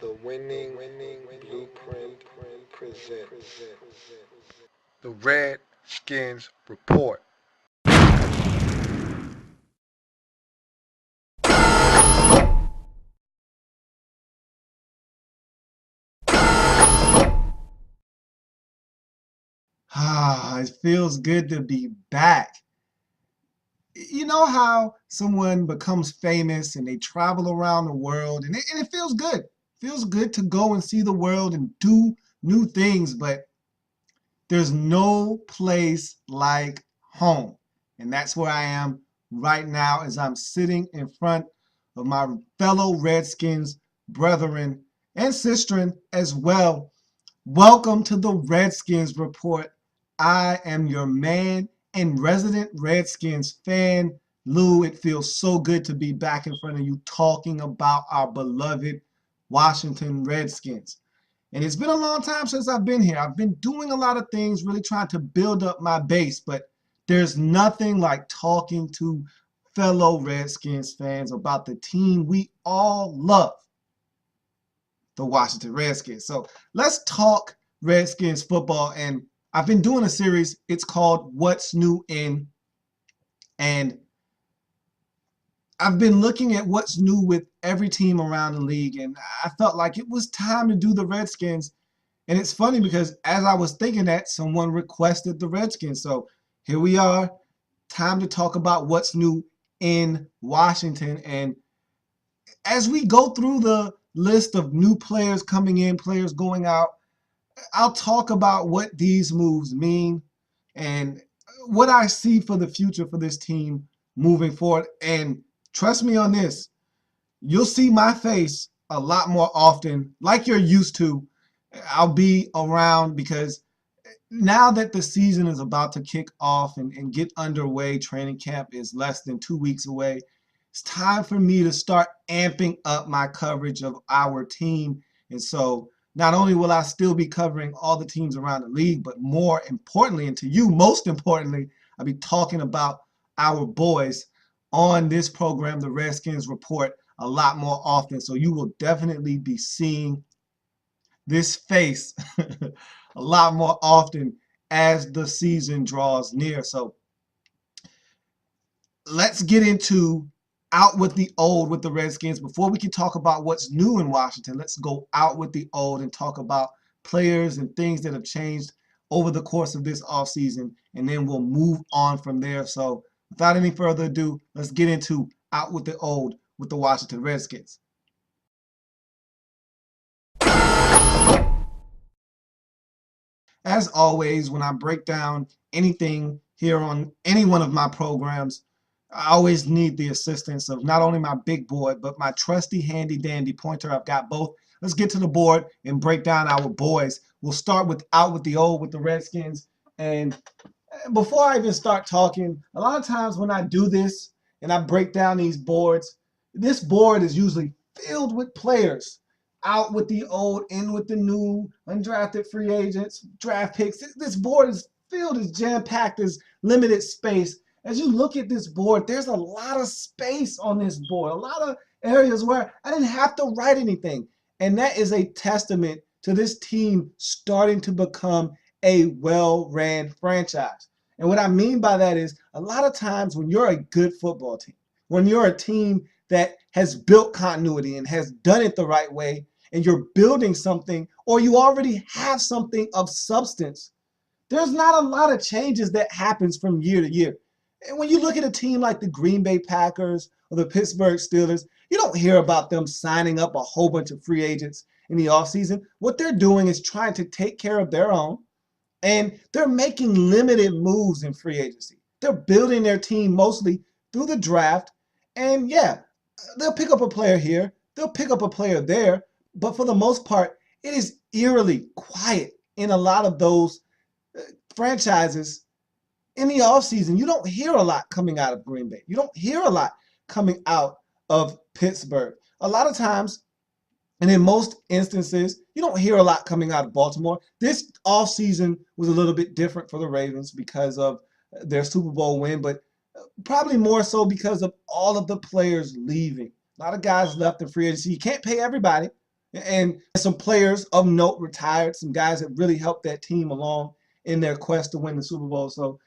The winning blueprint presents the Redskins Report. It feels good to be back. You know how someone becomes famous and they travel around the world and it feels good. Feels good to go and see the world and do new things, but there's no place like home. And that's where I am right now as I'm sitting in front of my fellow Redskins brethren and sistren as well. Welcome to the Redskins Report. I am your man and resident Redskins fan, Lou. It feels so good to be back in front of you talking about our beloved Washington Redskins. And it's been a long time since I've been here. I've been doing a lot of things, really trying to build up my base, but there's nothing like talking to fellow Redskins fans about the team we all love, the Washington Redskins. So let's talk Redskins football. And I've been doing a series. It's called What's New In. And I've been looking at what's new with every team around the league. And I felt like it was time to do the Redskins. And it's funny because as I was thinking that, someone requested the Redskins. So here we are. Time to talk about what's new in Washington. And as we go through the list of new players coming in, players going out, I'll talk about what these moves mean and what I see for the future for this team moving forward. And trust me on this, you'll see my face a lot more often, like you're used to. I'll be around because now that the season is about to kick off and get underway, training camp is less than 2 weeks away. It's time for me to start amping up my coverage of our team. And so not only will I still be covering all the teams around the league, but more importantly, and to you, most importantly, I'll be talking about our boys on this program, the Redskins Report, a lot more often. So you will definitely be seeing this face a lot more often as the season draws near. So let's get into out with the old with the Redskins. Before we can talk about what's new in Washington, let's go out with the old and talk about players and things that have changed over the course of this offseason, and then we'll move on from there. So without any further ado, let's get into out with the old with the Washington Redskins. As always, when I break down anything here on any one of my programs, I always need the assistance of not only my big boy, but my trusty handy dandy pointer. I've got both. Let's get to the board and break down our boys. We'll start with out with the old with the Redskins. And before I even start talking, a lot of times when I do this and I break down these boards, this board is usually filled with players. Out with the old, in with the new, undrafted free agents, draft picks. This board is filled, is jam-packed, is limited space. As you look at this board, there's a lot of space on this board, a lot of areas where I didn't have to write anything. And that is a testament to this team starting to become a well-ran franchise. And what I mean by that is a lot of times when you're a good football team, when you're a team that has built continuity and has done it the right way, and you're building something or you already have something of substance, there's not a lot of changes that happens from year to year. And when you look at a team like the Green Bay Packers or the Pittsburgh Steelers, you don't hear about them signing up a whole bunch of free agents in the offseason. What they're doing is trying to take care of their own, and they're making limited moves in free agency. They're building their team mostly through the draft. And yeah, they'll pick up a player here, they'll pick up a player there. But for the most part, it is eerily quiet in a lot of those franchises in the offseason. You don't hear a lot coming out of Green Bay. You don't hear a lot coming out of Pittsburgh. A lot of times, and in most instances, you don't hear a lot coming out of Baltimore. This offseason was a little bit different for the Ravens because of their Super Bowl win, but probably more so because of all of the players leaving. A lot of guys left in free agency. You can't pay everybody. And some players of note retired, some guys that really helped that team along in their quest to win the Super Bowl. So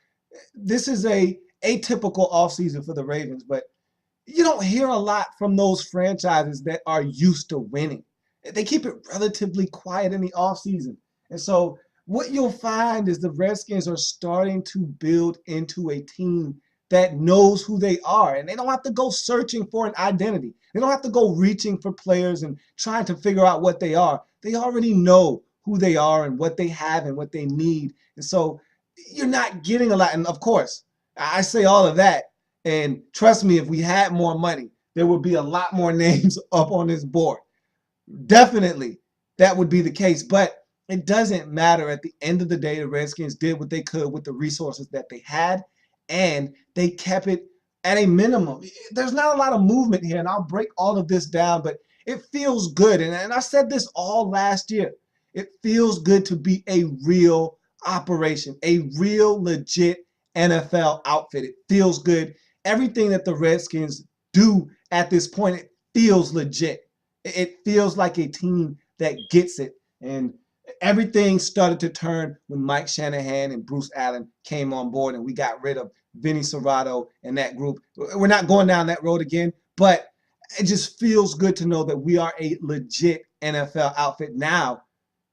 this is a atypical offseason for the Ravens, but you don't hear a lot from those franchises that are used to winning. They keep it relatively quiet in the offseason. And so what you'll find is the Redskins are starting to build into a team that knows who they are. And they don't have to go searching for an identity. They don't have to go reaching for players and trying to figure out what they are. They already know who they are and what they have and what they need. And so you're not getting a lot. And of course, I say all of that. And trust me, if we had more money, there would be a lot more names up on this board. Definitely, that would be the case. But it doesn't matter. At the end of the day, the Redskins did what they could with the resources that they had, and they kept it at a minimum. There's not a lot of movement here, and I'll break all of this down, but it feels good. And I said this all last year. It feels good to be a real operation, a real legit NFL outfit. It feels good. Everything that the Redskins do at this point, it feels legit. It feels like a team that gets it. And everything started to turn when Mike Shanahan and Bruce Allen came on board and we got rid of Vinny Serrato and that group. We're not going down that road again, but it just feels good to know that we are a legit NFL outfit. Now,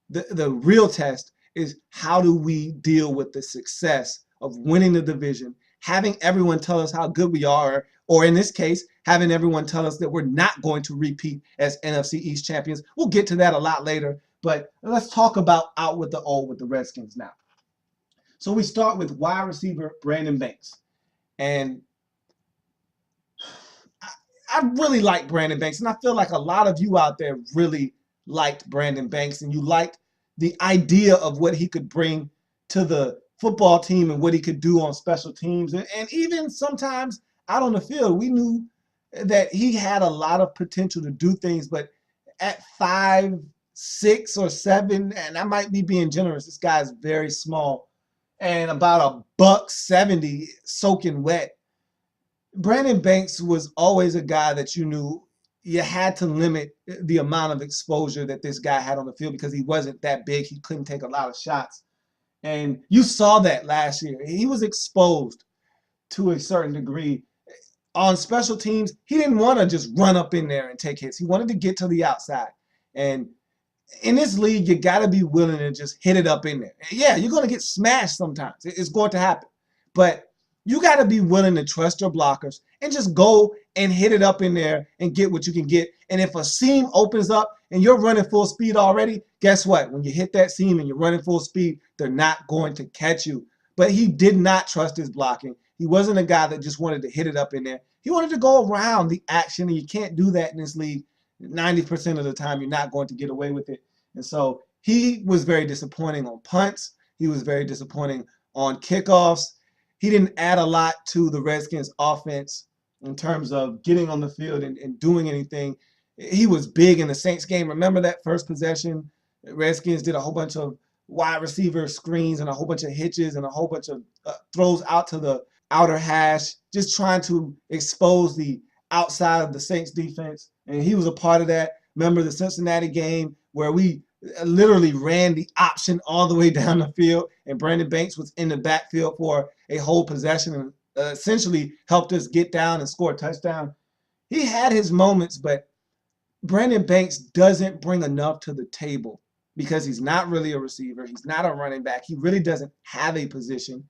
the real test is how do we deal with the success of winning the division, having everyone tell us how good we are, or in this case, having everyone tell us that we're not going to repeat as NFC East champions. We'll get to that a lot later, but let's talk about out with the old with the Redskins now. So we start with wide receiver Brandon Banks. And I really like Brandon Banks, and I feel like a lot of you out there really liked Brandon Banks, and you liked the idea of what he could bring to the football team and what he could do on special teams, and even sometimes out on the field. We knew that he had a lot of potential to do things, but at 5'6" or 5'7", and I might be being generous, this guy is very small and about a buck 70 soaking wet. Brandon Banks was always a guy that you knew you had to limit the amount of exposure that this guy had on the field because he wasn't that big. He couldn't take a lot of shots. And you saw that last year. He was exposed to a certain degree. On special teams, he didn't want to just run up in there and take hits. He wanted to get to the outside. And in this league, you got to be willing to just hit it up in there. Yeah, you're going to get smashed sometimes. It's going to happen. But you got to be willing to trust your blockers and just go and hit it up in there and get what you can get. And if a seam opens up and you're running full speed already, guess what? When you hit that seam and you're running full speed, they're not going to catch you. But he did not trust his blocking. He wasn't a guy that just wanted to hit it up in there. He wanted to go around the action, and you can't do that in this league. 90% of the time, you're not going to get away with it. And so he was very disappointing on punts. He was very disappointing on kickoffs. He didn't add a lot to the Redskins offense in terms of getting on the field and doing anything. He was big in the Saints game. Remember that first possession? The Redskins did a whole bunch of wide receiver screens and a whole bunch of hitches and a whole bunch of throws out to the outer hash, just trying to expose the outside of the Saints defense. And he was a part of that. Remember the Cincinnati game where we literally ran the option all the way down the field, and Brandon Banks was in the backfield for a whole possession and essentially helped us get down and score a touchdown. He had his moments, but Brandon Banks doesn't bring enough to the table because he's not really a receiver. He's not a running back. He really doesn't have a position,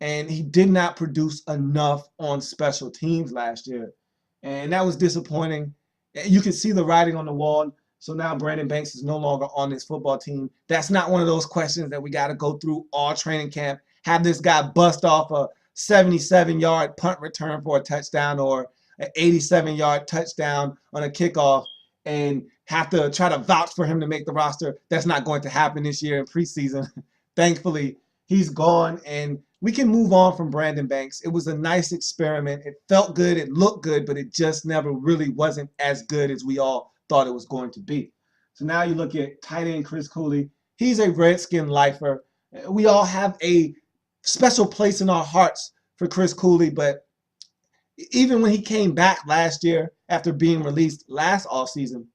and he did not produce enough on special teams last year, and that was disappointing. You could see the writing on the wall. So now Brandon Banks is no longer on this football team. That's not one of those questions that we got to go through all training camp, have this guy bust off a 77-yard punt return for a touchdown or an 87-yard touchdown on a kickoff and have to try to vouch for him to make the roster. That's not going to happen this year in preseason. Thankfully, he's gone, and we can move on from Brandon Banks. It was a nice experiment. It felt good. It looked good, but it just never really wasn't as good as we all thought it was going to be. So now you look at tight end Chris Cooley. He's a Redskin lifer. We all have a special place in our hearts for Chris Cooley, but even when he came back last year after being released last offseason,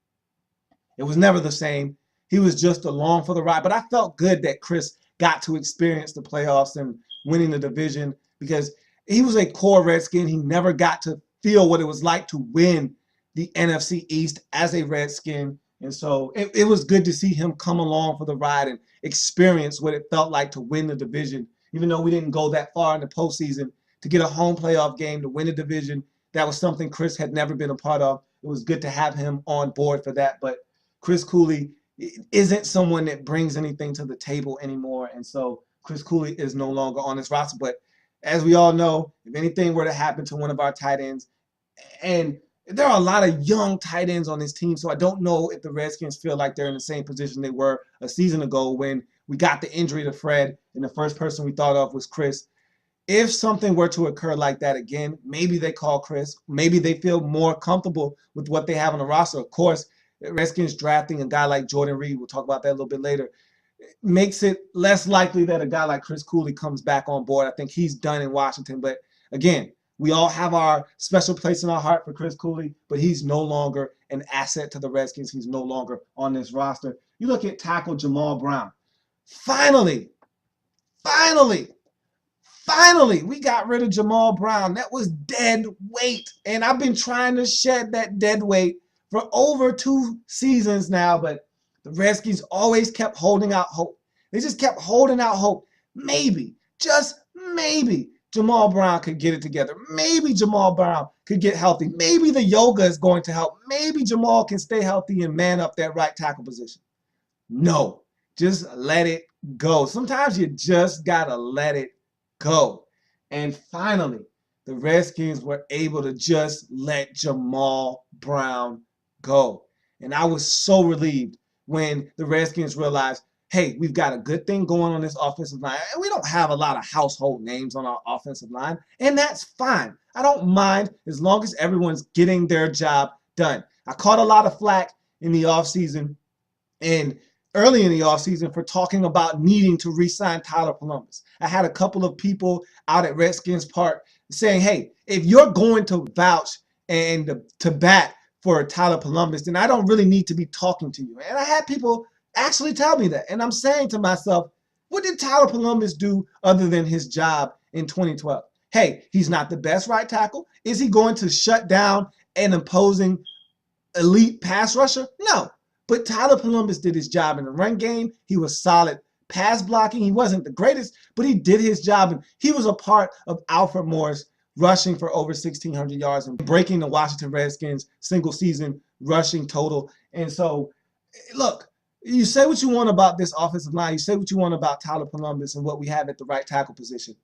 It was never the same. He was just along for the ride. But I felt good that Chris got to experience the playoffs and winning the division because he was a core Redskin. He never got to feel what it was like to win the NFC East as a Redskin. And so it was good to see him come along for the ride and experience what it felt like to win the division. Even though we didn't go that far in the postseason, to get a home playoff game, to win a division, that was something Chris had never been a part of. It was good to have him on board for that. But Chris Cooley isn't someone that brings anything to the table anymore. And so Chris Cooley is no longer on this roster. But as we all know, if anything were to happen to one of our tight ends, and there are a lot of young tight ends on this team, so I don't know if the Redskins feel like they're in the same position they were a season ago when we got the injury to Fred, and the first person we thought of was Chris. If something were to occur like that again, maybe they call Chris. Maybe they feel more comfortable with what they have on the roster. Of course, the Redskins drafting a guy like Jordan Reed, we'll talk about that a little bit later, makes it less likely that a guy like Chris Cooley comes back on board. I think he's done in Washington. But again, we all have our special place in our heart for Chris Cooley, but he's no longer an asset to the Redskins. He's no longer on this roster. You look at tackle Jamal Brown. Finally, we got rid of Jamal Brown. That was dead weight. And I've been trying to shed that dead weight for over 2 seasons now, but the Redskins always kept holding out hope. They just kept holding out hope. Maybe, just maybe, Jamal Brown could get it together. Maybe Jamal Brown could get healthy. Maybe the yoga is going to help. Maybe Jamal can stay healthy and man up that right tackle position. No, just let it go. Sometimes you just got to let it go. And finally, the Redskins were able to just let Jamal Brown go. And I was so relieved when the Redskins realized, hey, we've got a good thing going on this offensive line. And we don't have a lot of household names on our offensive line, and that's fine. I don't mind as long as everyone's getting their job done. I caught a lot of flack in the offseason and early in the offseason for talking about needing to re-sign Tyler Columbus. I had a couple of people out at Redskins Park saying, hey, if you're going to vouch and to bat for Tyler Columbus, then I don't really need to be talking to you. And I had people actually tell me that. And I'm saying to myself, what did Tyler Columbus do other than his job in 2012? Hey, he's not the best right tackle. Is he going to shut down an imposing elite pass rusher? No. But Tyler Columbus did his job in the run game. He was solid pass blocking. He wasn't the greatest, but he did his job. And he was a part of Alfred Morris rushing for over 1,600 yards and breaking the Washington Redskins single season rushing total. And so, look, you say what you want about this offensive line. You say what you want about Tyler Columbus and what we have at the right tackle position.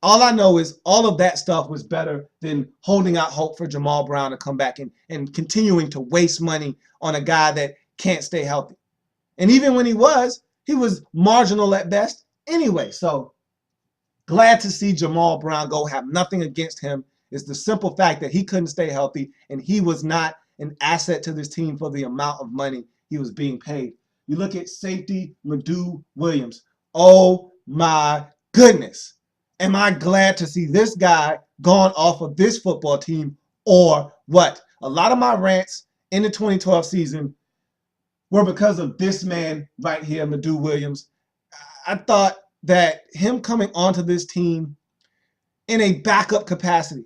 All I know is all of that stuff was better than holding out hope for Jamal Brown to come back and continuing to waste money on a guy that can't stay healthy. And even when he was marginal at best anyway. So glad to see Jamal Brown go. Have nothing against him. It's the simple fact that he couldn't stay healthy and he was not an asset to this team for the amount of money he was being paid. You look at safety Madu Williams. Oh my goodness. Am I glad to see this guy gone off of this football team or what? A lot of my rants in the 2012 season were because of this man right here, Madu Williams. I thought that him coming onto this team in a backup capacity,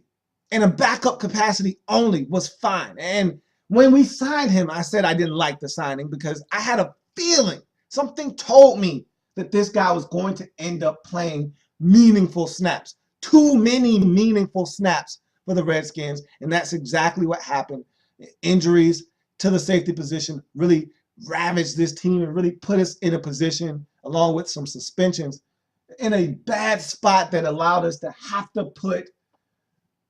only, was fine. And when we signed him, I said I didn't like the signing because I had a feeling, something told me that this guy was going to end up playing meaningful snaps. Too many meaningful snaps for the Redskins, and that's exactly what happened. Injuries to the safety position really ravaged this team and really put us in a position, along with some suspensions, in a bad spot that allowed us to have to put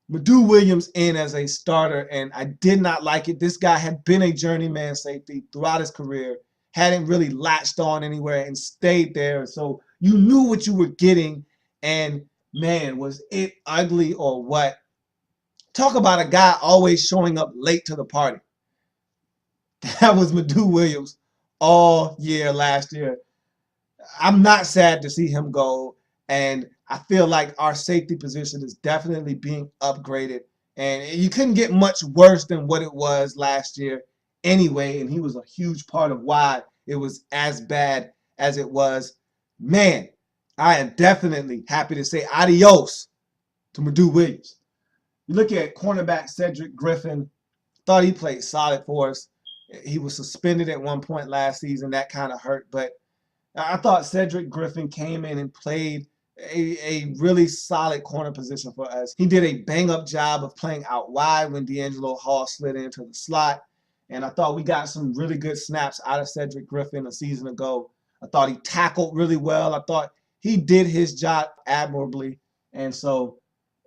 Madu Williams in as a starter, and I did not like it. This guy had been a journeyman safety throughout his career, hadn't really latched on anywhere and stayed there. So you knew what you were getting, and man, was it ugly or what? Talk about a guy always showing up late to the party. That was Madu Williams all year last year. I'm not sad to see him go, and I feel like our safety position is definitely being upgraded, and you couldn't get much worse than what it was last year anyway, and he was a huge part of why it was as bad as it was. Man, I am definitely happy to say adios to Madu Williams. You look at cornerback Cedric Griffin, thought he played solid for us. He was suspended at one point last season. That kind of hurt, but I thought Cedric Griffin came in and played a really solid corner position for us. He did a bang-up job of playing out wide when D'Angelo Hall slid into the slot. And I thought we got some really good snaps out of Cedric Griffin a season ago. I thought he tackled really well. I thought he did his job admirably. And so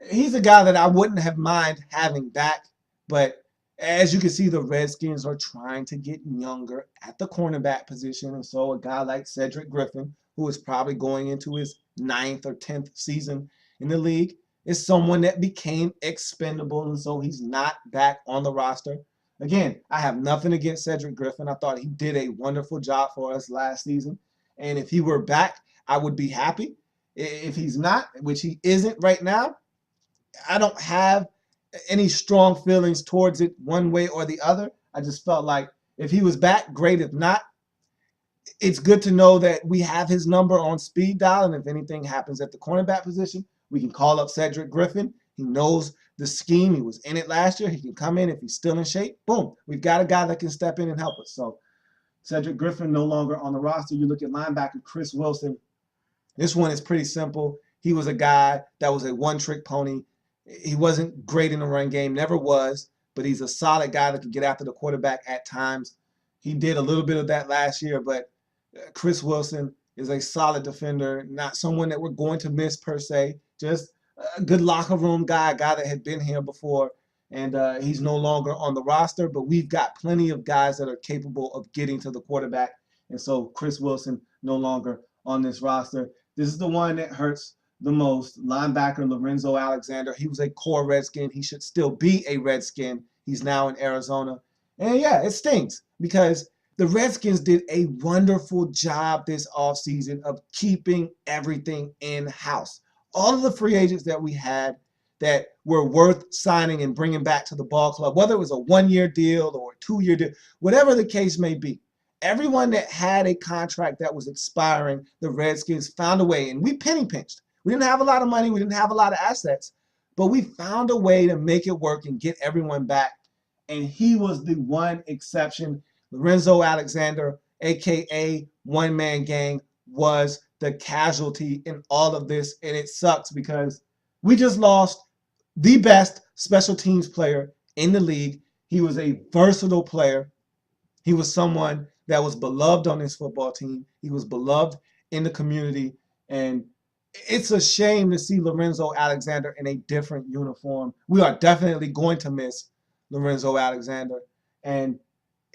he's a guy that I wouldn't have mind having back. But as you can see, the Redskins are trying to get younger at the cornerback position. And so a guy like Cedric Griffin, who is probably going into his 9th or 10th season in the league, is someone that became expendable. And so he's not back on the roster. Again, I have nothing against Cedric Griffin. I thought he did a wonderful job for us last season. And if he were back, I would be happy. If he's not, which he isn't right now, I don't have any strong feelings towards it one way or the other. I just felt like if he was back, great. If not, it's good to know that we have his number on speed dial. And if anything happens at the cornerback position, we can call up Cedric Griffin. He knows the scheme. He was in it last year. He can come in if he's still in shape. Boom. We've got a guy that can step in and help us. So Cedric Griffin no longer on the roster. You look at linebacker Chris Wilson. This one is pretty simple. He was a guy that was a one-trick pony. He wasn't great in the run game, never was, but he's a solid guy that can get after the quarterback at times. He did a little bit of that last year, but Chris Wilson is a solid defender, not someone that we're going to miss per se, just a good locker room guy, a guy that had been here before, and he's no longer on the roster, but we've got plenty of guys that are capable of getting to the quarterback, and so Chris Wilson no longer on this roster. This is the one that hurts the most. Linebacker Lorenzo Alexander. He was a core Redskin. He should still be a Redskin. He's now in Arizona. And yeah, it stings because the Redskins did a wonderful job this offseason of keeping everything in-house. All of the free agents that we had that were worth signing and bringing back to the ball club, whether it was a one-year deal or a two-year deal, whatever the case may be, everyone that had a contract that was expiring, the Redskins found a way, and we penny pinched. We didn't have a lot of money. We didn't have a lot of assets, but we found a way to make it work and get everyone back. And he was the one exception. Lorenzo Alexander, a.k.a. One Man Gang, was the casualty in all of this. And it sucks because we just lost the best special teams player in the league. He was a versatile player. He was someone that was beloved on this football team. He was beloved in the community. And it's a shame to see Lorenzo Alexander in a different uniform. We are definitely going to miss Lorenzo Alexander. And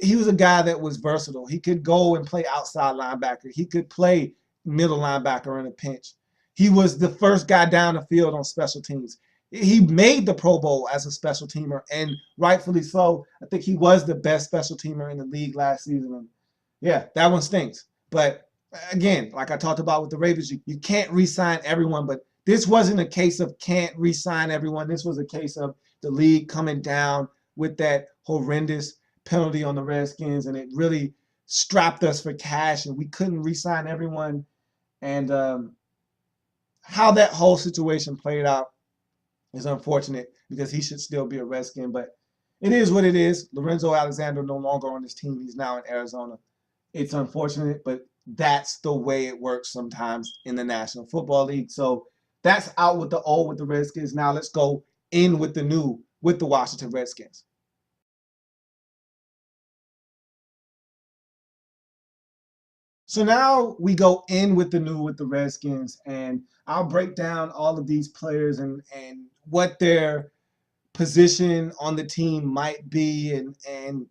he was a guy that was versatile. He could go and play outside linebacker. He could play middle linebacker in a pinch. He was the first guy down the field on special teams. He made the Pro Bowl as a special teamer, and rightfully so. I think he was the best special teamer in the league last season. And yeah, that one stinks. But again, like I talked about with the Ravens, you can't re-sign everyone, but this wasn't a case of can't re-sign everyone. This was a case of the league coming down with that horrendous penalty on the Redskins, and it really strapped us for cash, and we couldn't re-sign everyone. And how that whole situation played out is unfortunate because he should still be a Redskin, but it is what it is. Lorenzo Alexander no longer on this team. He's now in Arizona. It's unfortunate, but that's the way it works sometimes in the National Football League. So that's out with the old with the Redskins. Now let's go in with the new with the Washington Redskins. So now we go in with the new with the Redskins, and I'll break down all of these players and what their position on the team might be and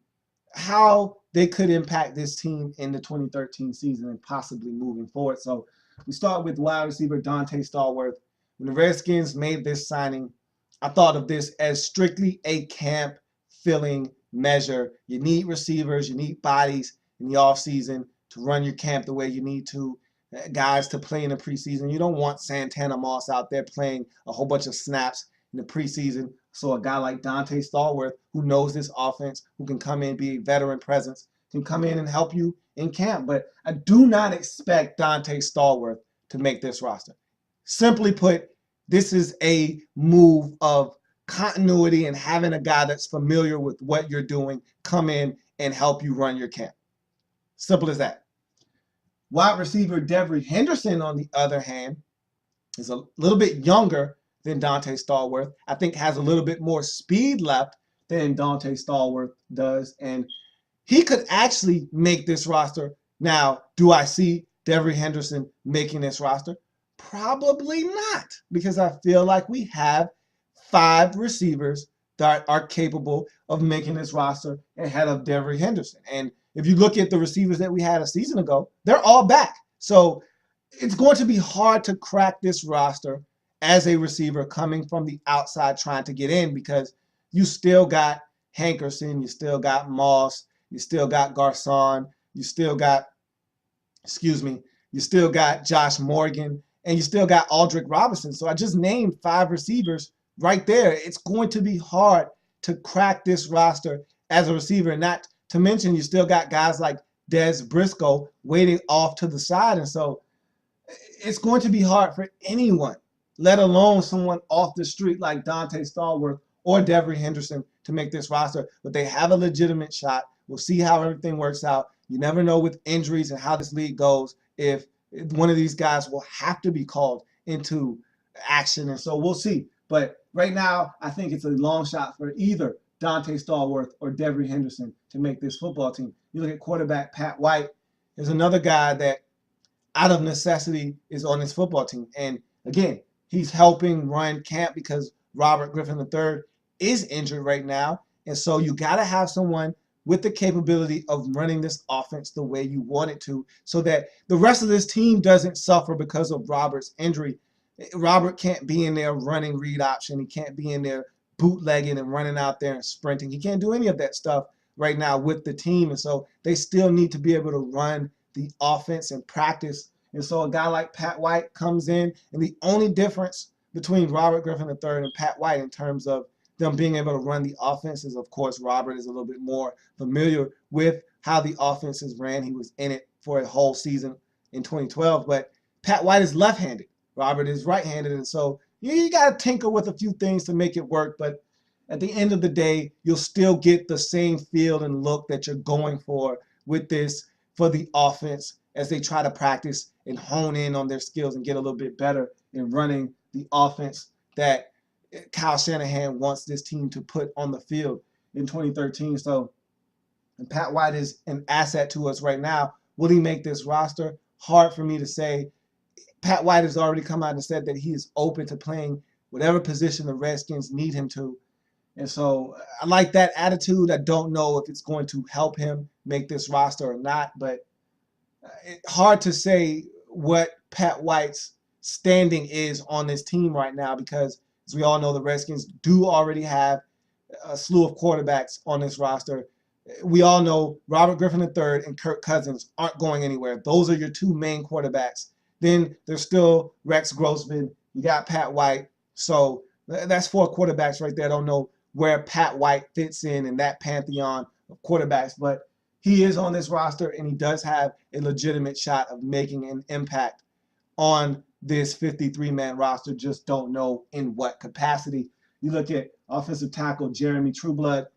how they could impact this team in the 2013 season and possibly moving forward. So we start with wide receiver Donte Stallworth. When the Redskins made this signing, I thought of this as strictly a camp filling measure. You need receivers, you need bodies in the offseason to run your camp the way you need to, guys to play in the preseason. You don't want Santana Moss out there playing a whole bunch of snaps in the preseason. So a guy like Donte Stallworth, who knows this offense, who can come in, be a veteran presence, can come in and help you in camp. But I do not expect Donte Stallworth to make this roster. Simply put, this is a move of continuity and having a guy that's familiar with what you're doing come in and help you run your camp. Simple as that. Wide receiver Devery Henderson, on the other hand, is a little bit younger than Donte Stallworth. I think has a little bit more speed left than Donte Stallworth does. And he could actually make this roster. Now, do I see Devery Henderson making this roster? Probably not, because I feel like we have 5 receivers that are capable of making this roster ahead of Devery Henderson. And if you look at the receivers that we had a season ago, they're all back. So it's going to be hard to crack this roster as a receiver coming from the outside trying to get in, because you still got Hankerson, you still got Moss, you still got Garcon, you still got, you still got Josh Morgan, and you still got Aldrick Robinson. So I just named 5 receivers right there. It's going to be hard to crack this roster as a receiver, and not to mention you still got guys like Des Briscoe waiting off to the side. And so it's going to be hard for anyone, let alone someone off the street like Donte Stallworth or Devery Henderson, to make this roster. But they have a legitimate shot. We'll see how everything works out. You never know with injuries and how this league goes if one of these guys will have to be called into action. And so we'll see. But right now, I think it's a long shot for either Donte Stallworth or Devery Henderson to make this football team. You look at quarterback Pat White. There's another guy that out of necessity is on this football team. And again, he's helping run camp because Robert Griffin III is injured right now. And so you got to have someone with the capability of running this offense the way you want it to, so that the rest of this team doesn't suffer because of Robert's injury. Robert can't be in there running read option. He can't be in there bootlegging and running out there and sprinting. He can't do any of that stuff right now with the team. And so they still need to be able to run the offense and practice. And so a guy like Pat White comes in, and the only difference between Robert Griffin III and Pat White in terms of them being able to run the offense is, of course, Robert is a little bit more familiar with how the offense is ran. He was in it for a whole season in 2012, but Pat White is left-handed. Robert is right-handed, and so you got to tinker with a few things to make it work, but at the end of the day, you'll still get the same feel and look that you're going for with this for the offense as they try to practice and hone in on their skills and get a little bit better in running the offense that Kyle Shanahan wants this team to put on the field in 2013. So, and Pat White is an asset to us right now. Will he make this roster? Hard for me to say. Pat White has already come out and said that he is open to playing whatever position the Redskins need him to. And so I like that attitude. I don't know if it's going to help him make this roster or not, but it's hard to say what Pat White's standing is on this team right now, because as we all know, the Redskins do already have a slew of quarterbacks on this roster. We all know Robert Griffin III and Kirk Cousins aren't going anywhere. Those are your 2 main quarterbacks. Then there's still Rex Grossman. You got Pat White. So that's 4 quarterbacks right there. I don't know where Pat White fits in that pantheon of quarterbacks, but he is on this roster, and he does have a legitimate shot of making an impact on this 53-man roster. Just don't know in what capacity. You look at offensive tackle Jeremy Trueblood.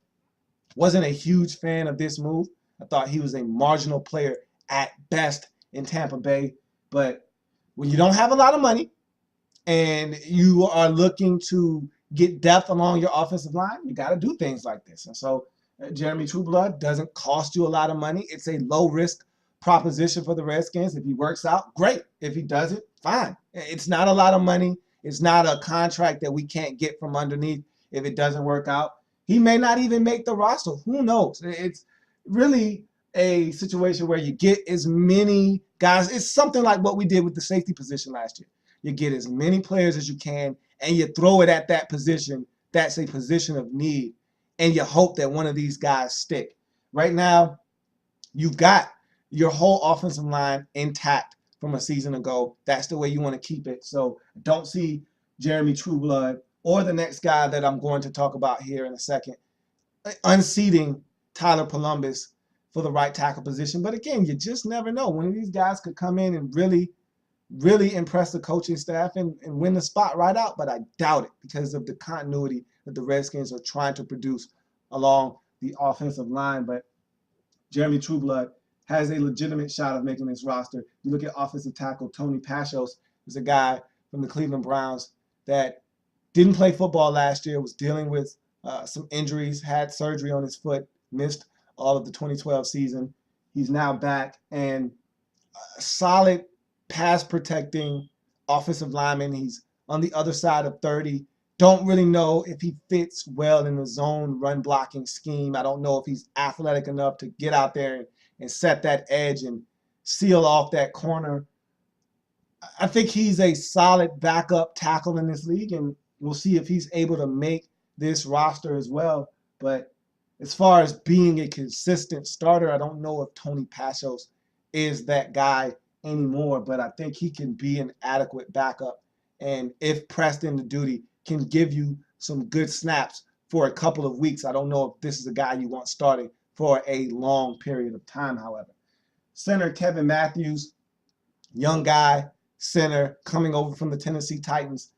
Wasn't a huge fan of this move. I thought he was a marginal player at best in Tampa Bay. But when you don't have a lot of money and you are looking to get depth along your offensive line, you got to do things like this. And so Jeremy Trueblood doesn't cost you a lot of money. It's a low-risk proposition for the Redskins. If he works out, great. If he doesn't, fine. It's not a lot of money. It's not a contract that we can't get from underneath if it doesn't work out. He may not even make the roster. Who knows? It's really a situation where you get as many guys. It's something like what we did with the safety position last year. You get as many players as you can, and you throw it at that position. That's a position of need, and you hope that one of these guys stick. Right now, you've got your whole offensive line intact from a season ago. That's the way you want to keep it. So don't see Jeremy Trueblood or the next guy that I'm going to talk about here in a second, unseating Tyler Columbus for the right tackle position. But again, you just never know. One of these guys could come in and really impress the coaching staff and win the spot right out, but I doubt it because of the continuity that the Redskins are trying to produce along the offensive line. But Jeremy Trueblood has a legitimate shot of making this roster. You look at offensive tackle Tony Pashos, who's a guy from the Cleveland Browns that didn't play football last year, was dealing with some injuries, had surgery on his foot, missed all of the 2012 season. He's now back, and a solid pass protecting offensive lineman. He's on the other side of 30. Don't really know if he fits well in the zone run blocking scheme. I don't know if he's athletic enough to get out there and set that edge and seal off that corner. I think he's a solid backup tackle in this league, and we'll see if he's able to make this roster as well. But as far as being a consistent starter, I don't know if Tony Pashos is that guy anymore, but I think he can be an adequate backup. And if pressed into duty, can give you some good snaps for a couple of weeks. I don't know if this is a guy you want starting for a long period of time, however. Center Kevin Matthews, young guy, center, coming over from the Tennessee Titans.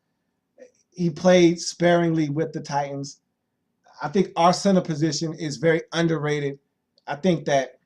He played sparingly with the Titans. I think our center position is very underrated. I think that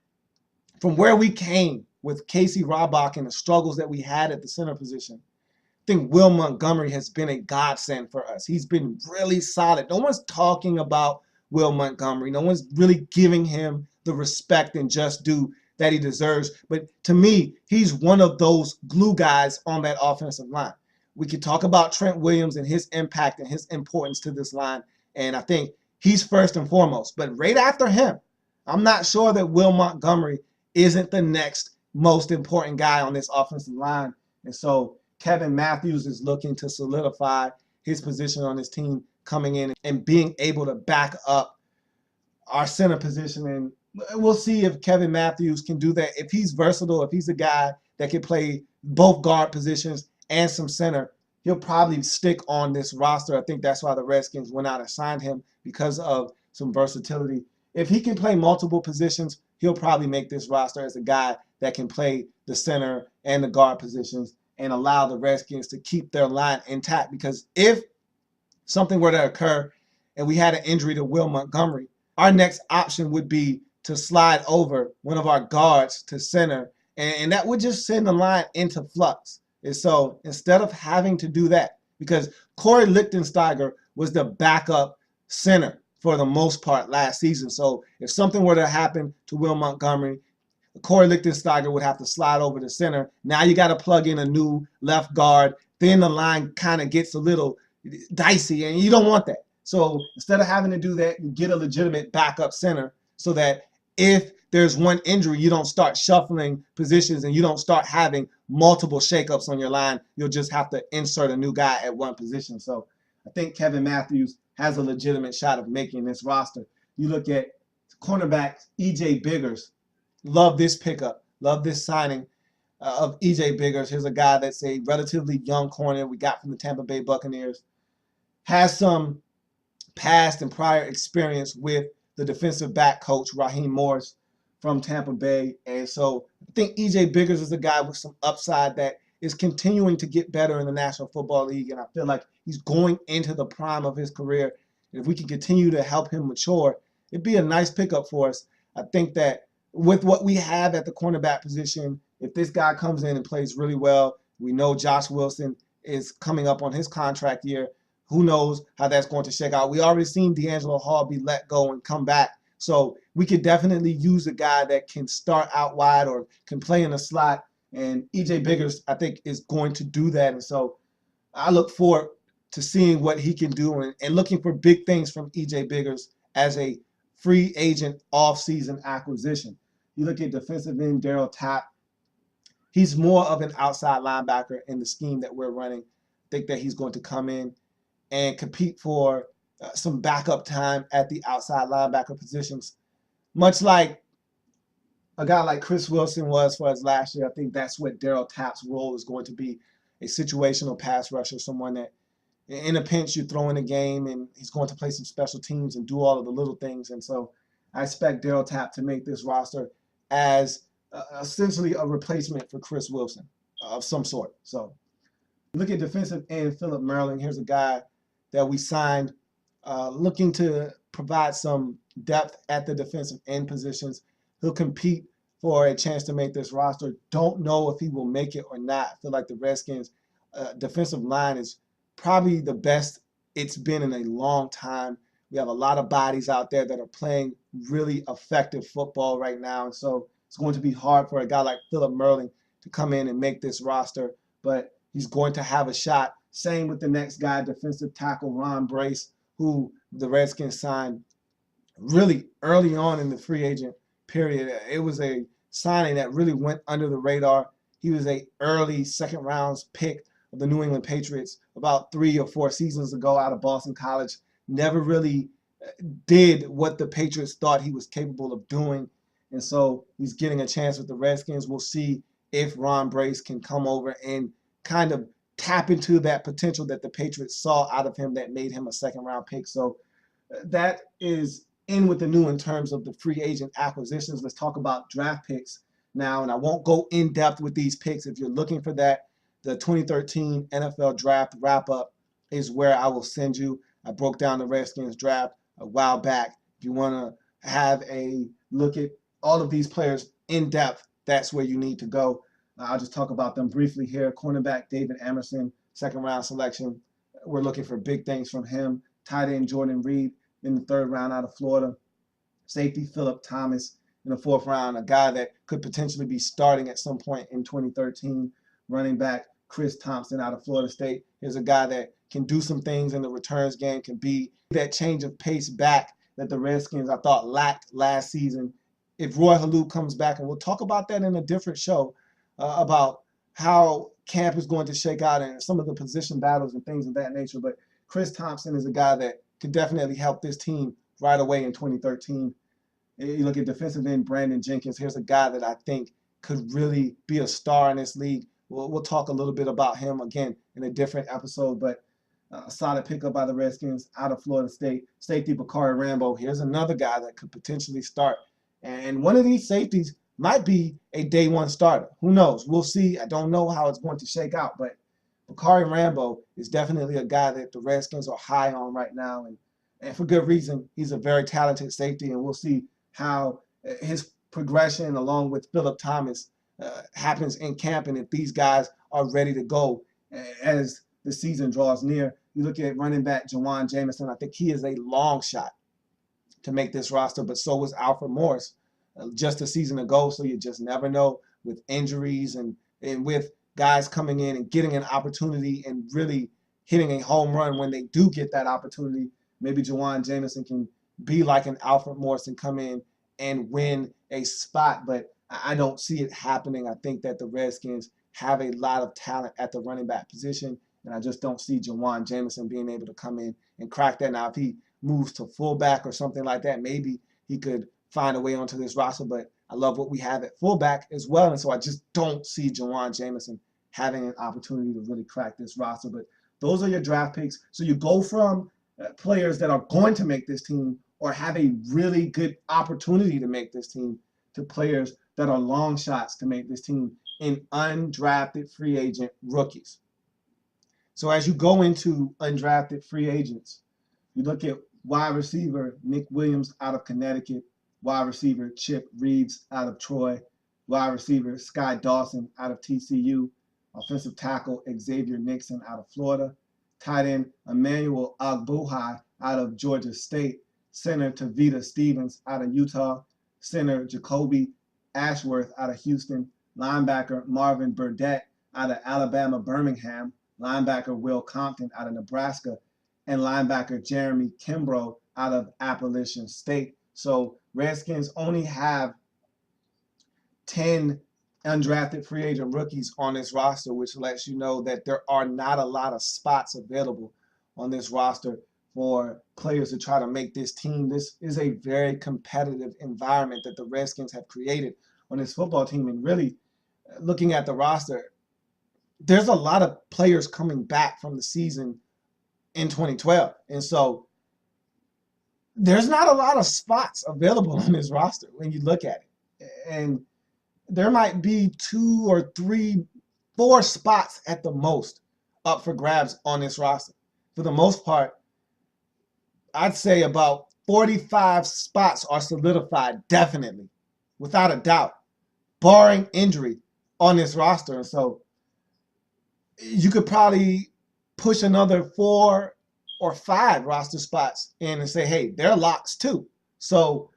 from where we came with Casey Robach and the struggles that we had at the center position, I think Will Montgomery has been a godsend for us. He's been really solid. No one's talking about Will Montgomery. No one's really giving him the respect and just due that he deserves. But to me, he's one of those glue guys on that offensive line. We could talk about Trent Williams and his impact and his importance to this line, and I think he's first and foremost. But right after him, I'm not sure that Will Montgomery isn't the next most important guy on this offensive line. And so Kevin Matthews is looking to solidify his position on this team coming in and being able to back up our center position. And we'll see if Kevin Matthews can do that. If he's versatile, if he's a guy that can play both guard positions and some center, he'll probably stick on this roster. I think that's why the Redskins went out and signed him, because of some versatility. If he can play multiple positions, he'll probably make this roster as a guy that can play the center and the guard positions and allow the Redskins to keep their line intact. Because if something were to occur and we had an injury to Will Montgomery, our next option would be to slide over one of our guards to center, and that would just send the line into flux. And so instead of having to do that, because Corey Lichtensteiger was the backup center for the most part last season. So if something were to happen to Will Montgomery, Corey Lichtensteiger would have to slide over to center. Now you got to plug in a new left guard. Then the line kind of gets a little dicey, and you don't want that. So instead of having to do that, you get a legitimate backup center so that if there's one injury, you don't start shuffling positions and you don't start having multiple shakeups on your line. You'll just have to insert a new guy at one position. So I think Kevin Matthews has a legitimate shot of making this roster. You look at cornerback E.J. Biggers. Love this pickup. Love this signing of E.J. Biggers. Here's a guy that's a relatively young corner we got from the Tampa Bay Buccaneers. Has some past and prior experience with the defensive back coach, Raheem Morris, from Tampa Bay. And so I think E.J. Biggers is a guy with some upside that is continuing to get better in the National Football League. And I feel like he's going into the prime of his career. And if we can continue to help him mature, it'd be a nice pickup for us. I think that with what we have at the cornerback position, if this guy comes in and plays really well, we know Josh Wilson is coming up on his contract year. Who knows how that's going to shake out? We already seen D'Angelo Hall be let go and come back. So we could definitely use a guy that can start out wide or can play in the slot. And E.J. Biggers, I think, is going to do that. And so I look forward to seeing what he can do and looking for big things from E.J. Biggers as a free agent off-season acquisition. You look at defensive end Darryl Tapp. He's more of an outside linebacker in the scheme that we're running. I think that he's going to come in and compete for some backup time at the outside linebacker positions. Much like a guy like Chris Wilson was for us last year, I think that's what Darryl Tapp's role is going to be, a situational pass rusher, someone that in a pinch, you throw in a game, and he's going to play some special teams and do all of the little things. And so I expect Darryl Tapp to make this roster as essentially a replacement for Chris Wilson of some sort. So look at defensive end Philip Merlin. Here's a guy that we signed looking to provide some depth at the defensive end positions. He'll compete for a chance to make this roster. Don't know if he will make it or not. I feel like the Redskins defensive line is probably the best it's been in a long time. We have a lot of bodies out there that are playing really effective football right now. And so it's going to be hard for a guy like Philip Merlin to come in and make this roster, but he's going to have a shot. Same with the next guy, defensive tackle Ron Brace, who the Redskins signed really early on in the free agent period. It was a signing that really went under the radar. He was a early second round pick of the New England Patriots about 3 or 4 seasons ago out of Boston College. Never really did what the Patriots thought he was capable of doing. And so he's getting a chance with the Redskins. We'll see if Ron Brace can come over and kind of tap into that potential that the Patriots saw out of him that made him a second round pick. So that is in with the new in terms of the free agent acquisitions. Let's talk about draft picks now. And I won't go in depth with these picks. If you're looking for that, the 2013 NFL draft wrap up is where I will send you. I broke down the Redskins draft a while back. If you want to have a look at all of these players in depth, that's where you need to go. I'll just talk about them briefly here. Cornerback David Emerson, second round selection. We're looking for big things from him. Tight end Jordan Reed in the third round out of Florida. Safety Philip Thomas in the fourth round, a guy that could potentially be starting at some point in 2013. Running back Chris Thompson out of Florida State. Here's a guy that can do some things in the returns game, can be that change of pace back that the Redskins, I thought, lacked last season. If Roy Halou comes back, and we'll talk about that in a different show, about how camp is going to shake out and some of the position battles and things of that nature. But Chris Thompson is a guy that could definitely help this team right away in 2013. You look at defensive end Brandon Jenkins. Here's a guy that I think could really be a star in this league. We'll talk a little bit about him again in a different episode, but a solid pickup by the Redskins out of Florida State. Safety Bakari Rambo. Here's another guy that could potentially start. And one of these safeties might be a day one starter. Who knows? We'll see. I don't know how it's going to shake out, but Bakari Rambo is definitely a guy that the Redskins are high on right now, and for good reason. He's a very talented safety, and we'll see how his progression along with Philip Thomas happens in camp, and if these guys are ready to go as the season draws near. You look at running back Jawan Jamison. I think he is a long shot to make this roster, but so was Alfred Morris just a season ago, so you just never know with injuries and with guys coming in and getting an opportunity and really hitting a home run when they do get that opportunity. Maybe Jawan Jamison can be like an Alfred Morris and come in and win a spot, but I don't see it happening. I think that the Redskins have a lot of talent at the running back position, and I just don't see Jawan Jamison being able to come in and crack that. Now, if he moves to fullback or something like that, maybe he could find a way onto this roster, but I love what we have at fullback as well, and so I just don't see Jawan Jamison having an opportunity to really crack this roster. But those are your draft picks. So you go from players that are going to make this team or have a really good opportunity to make this team to players that are long shots to make this team in undrafted free agent rookies. So as you go into undrafted free agents, you look at wide receiver Nick Williams out of Connecticut, wide receiver Chip Reeves out of Troy, wide receiver Sky Dawson out of TCU, offensive tackle Xavier Nixon out of Florida, tight end Emmanuel Ogbuhai out of Georgia State, center Tavita Stevens out of Utah, center Jacoby Ashworth out of Houston, linebacker Marvin Burdett out of Alabama Birmingham, linebacker Will Compton out of Nebraska, and linebacker Jeremy Kimbrough out of Appalachian State. So Redskins only have 10 undrafted free agent rookies on this roster, which lets you know that there are not a lot of spots available on this roster for players to try to make this team. This is a very competitive environment that the Redskins have created on this football team. And really, looking at the roster, there's a lot of players coming back from the season in 2012. And so there's not a lot of spots available on this roster when you look at it. And there might be 2 or 3, 4 spots at the most up for grabs on this roster. For the most part, I'd say about 45 spots are solidified, definitely, without a doubt, barring injury on this roster. And so you could probably push another 4 or 5 roster spots in and say, hey, they're locks too. So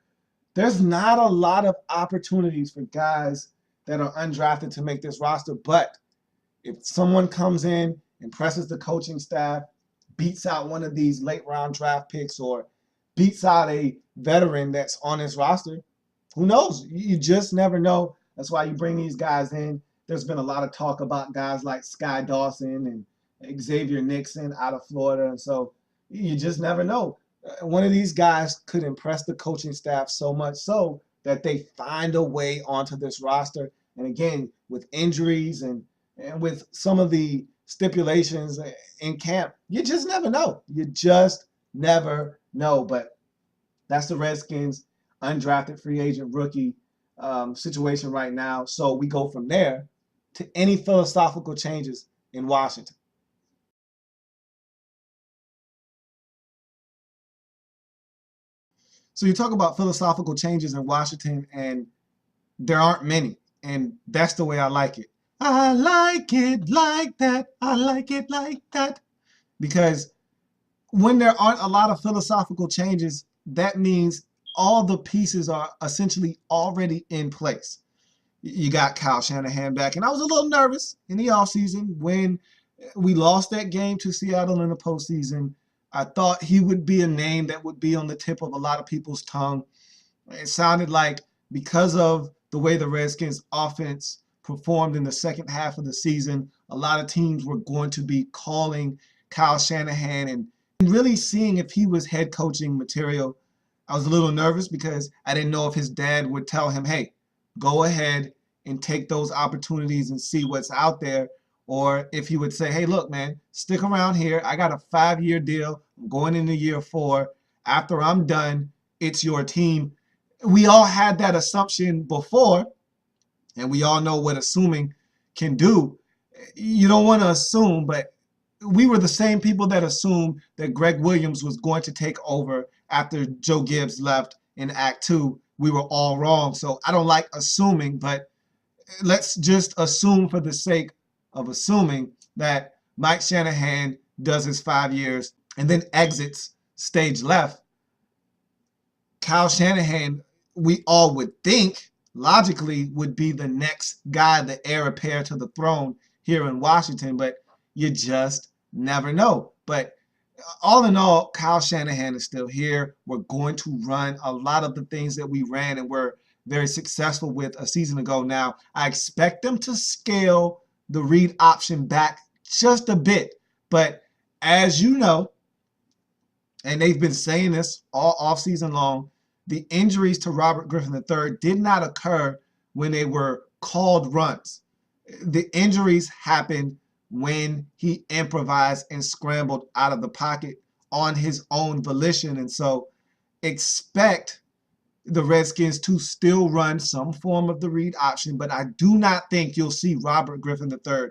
there's not a lot of opportunities for guys that are undrafted to make this roster. But if someone comes in, impresses the coaching staff, beats out one of these late round draft picks or beats out a veteran that's on this roster, who knows? You just never know. That's why you bring these guys in. There's been a lot of talk about guys like Sky Dawson and Xavier Nixon out of Florida. And so you just never know. One of these guys could impress the coaching staff so much so that they find a way onto this roster. And again, with injuries and with some of the stipulations in camp, you just never know. You just never know. But that's the Redskins undrafted free agent rookie situation right now. So we go from there to any philosophical changes in Washington. So you talk about philosophical changes in Washington, and there aren't many. And that's the way I like it. I like it like that. I like it like that. Because when there aren't a lot of philosophical changes, that means all the pieces are essentially already in place. You got Kyle Shanahan back, and I was a little nervous in the offseason when we lost that game to Seattle in the postseason. I thought he would be a name that would be on the tip of a lot of people's tongue. It sounded like because of the way the Redskins offense performed in the second half of the season, a lot of teams were going to be calling Kyle Shanahan and really seeing if he was head coaching material. I was a little nervous because I didn't know if his dad would tell him, hey, go ahead and take those opportunities and see what's out there. Or if he would say, hey, look, man, stick around here. I got a 5-year deal. I'm going into year 4. After I'm done, it's your team. We all had that assumption before, and we all know what assuming can do. You don't want to assume, but we were the same people that assumed that Greg Williams was going to take over after Joe Gibbs left in Act 2. We were all wrong. So I don't like assuming, but let's just assume for the sake of assuming that Mike Shanahan does his 5 years and then exits stage left. Kyle Shanahan, we all would think, logically, would be the next guy, the heir apparent to the throne here in Washington, but you just never know. But all in all, Kyle Shanahan is still here. We're going to run a lot of the things that we ran and were very successful with a season ago now. I expect them to scale the read option back just a bit. But as you know, and they've been saying this all offseason long, the injuries to Robert Griffin III did not occur when they were called runs. The injuries happened when he improvised and scrambled out of the pocket on his own volition. And so expect the Redskins to still run some form of the read option, but I do not think you'll see Robert Griffin III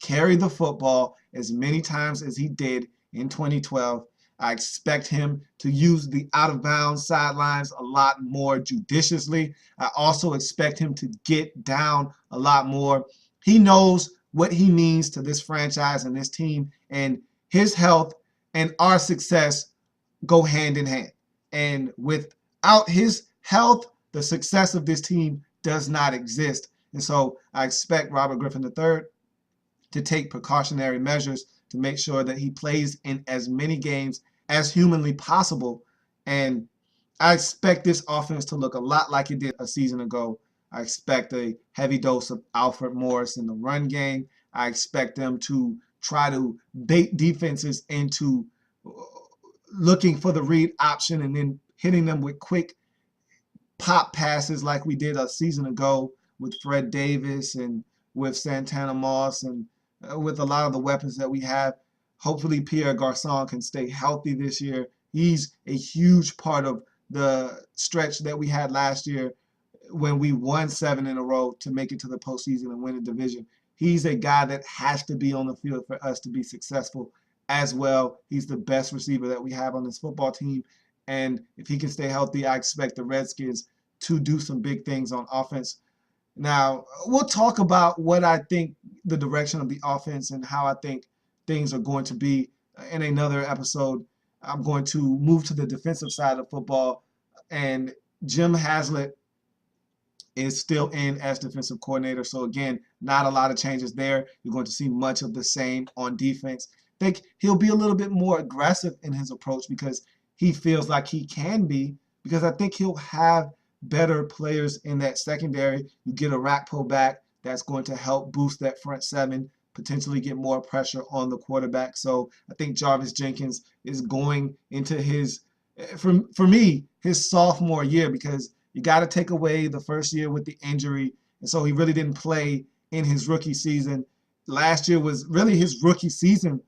carry the football as many times as he did in 2012. I expect him to use the out-of-bounds sidelines a lot more judiciously. I also expect him to get down a lot more. He knows what he means to this franchise and this team, and his health and our success go hand in hand. And without his health, the success of this team does not exist. And so I expect Robert Griffin III to take precautionary measures to make sure that he plays in as many games as humanly possible. And I expect this offense to look a lot like it did a season ago. I expect a heavy dose of Alfred Morris in the run game. I expect them to try to bait defenses into looking for the read option and then hitting them with quick pop passes like we did a season ago with Fred Davis and with Santana Moss and with a lot of the weapons that we have. Hopefully Pierre Garçon can stay healthy this year. He's a huge part of the stretch that we had last year when we won 7 in a row to make it to the postseason and win a division. He's a guy that has to be on the field for us to be successful as well. He's the best receiver that we have on this football team. And if he can stay healthy, I expect the Redskins to do some big things on offense. Now, we'll talk about what I think the direction of the offense and how I think things are going to be in another episode. I'm going to move to the defensive side of football, and Jim Haslett is still in as defensive coordinator. So again, not a lot of changes there. You're going to see much of the same on defense. I think he'll be a little bit more aggressive in his approach because he feels like he can be, because I think he'll have better players in that secondary. You get a Rakpo back, that's going to help boost that front seven, potentially get more pressure on the quarterback. So I think Jarvis Jenkins is going into his, for me, his sophomore year, because you got to take away the first year with the injury. And so he really didn't play in his rookie season. Last year was really his rookie season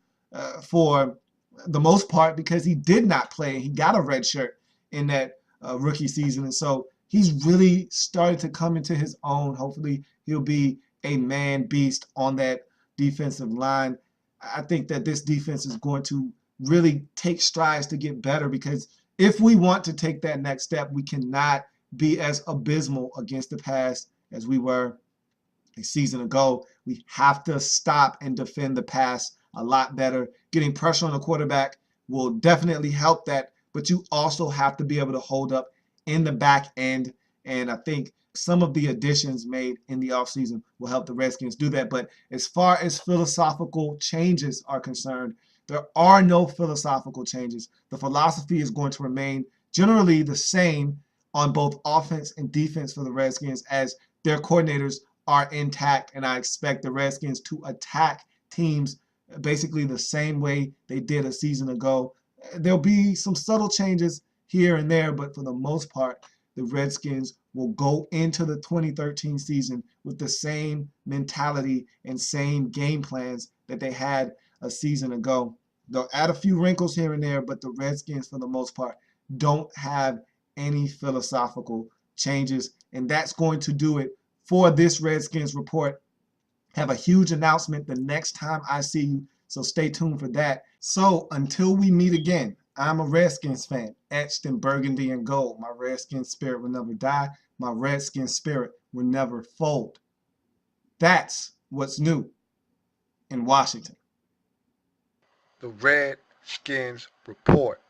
for the most part because he did not play. He got a red shirt in that rookie season. And so he's really started to come into his own. Hopefully he'll be a man beast on that defensive line. I think that this defense is going to really take strides to get better, because if we want to take that next step, we cannot be as abysmal against the pass as we were a season ago. We have to stop and defend the pass a lot better. Getting pressure on the quarterback will definitely help that, but you also have to be able to hold up in the back end. And I think some of the additions made in the offseason will help the Redskins do that. But as far as philosophical changes are concerned, there are no philosophical changes. The philosophy is going to remain generally the same on both offense and defense for the Redskins, as their coordinators are intact. And I expect the Redskins to attack teams basically the same way they did a season ago. There'll be some subtle changes here and there, but for the most part, the Redskins will go into the 2013 season with the same mentality and same game plans that they had a season ago. They'll add a few wrinkles here and there, but the Redskins, for the most part, don't have any philosophical changes. And that's going to do it for this Redskins report. Have a huge announcement the next time I see you, so stay tuned for that. So until we meet again, I'm a Redskins fan, etched in burgundy and gold. My Redskins spirit will never die. My Redskins spirit will never fold. That's what's new in Washington. The Redskins Report.